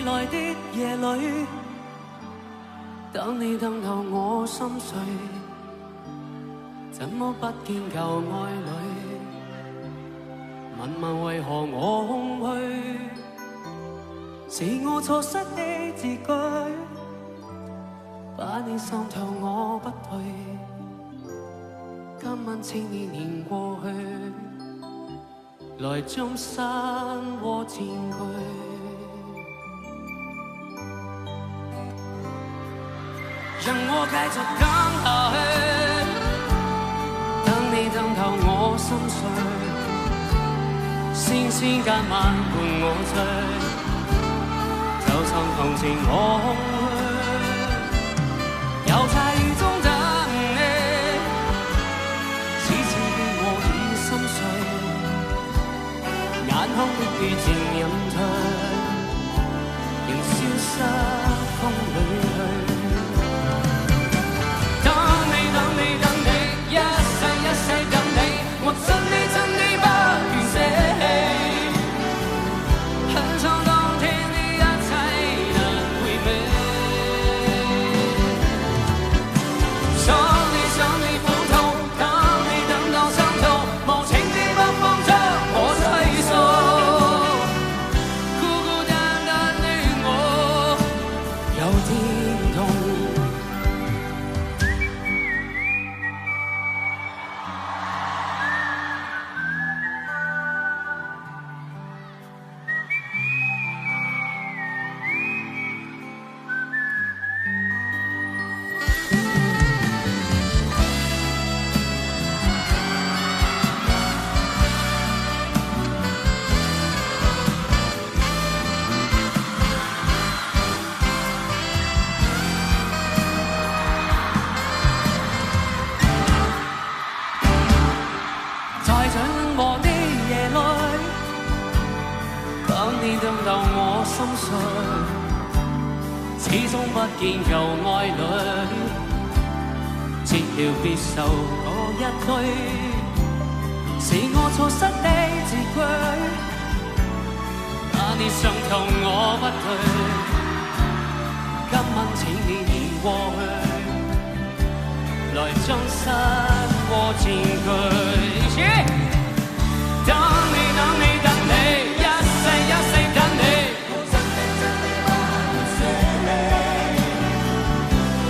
來的夜裏，等你等到我心碎，怎麼不見舊愛侶？問問為何我空虛？是我錯失的字句，把你滲透我不對。今晚千年過去，來將山窩佔據。讓我繼續等下去，等你等透我心碎，千千間晚伴我醉，就趁同情我空虛，又在雨中等你，此次的我已心碎，眼眶的雨漸隱退，仍消失風裏去。我真的不願捨棄，很想當天的一切能回味。想你苦痛，等你等到傷透，無情的北風將我吹送，孤孤單單的我有點痛。等到我心碎，始終不見舊愛侶，接了必受嗰一堆，是我錯失的字句，把你傷透我不對，今晚請你移過去，來將山窩佔據。等你等你等你，一世等你，我真的不願捨離，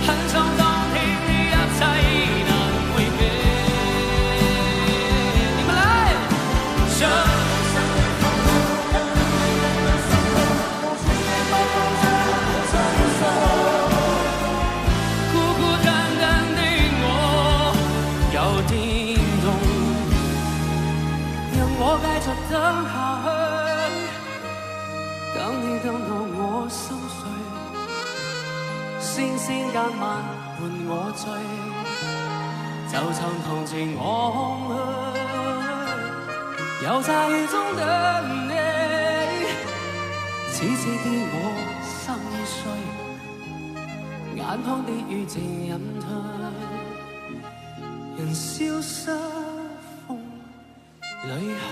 很想當天的一切能回味。你們來，想孤孤單單的我有點痛，讓我繼續等下去，等你等到我心碎，千千間晚伴我醉，就曾同情我空虛，又在雨中等你，此次的我心已碎，眼眶的雨漸隱退，人消失風裏去。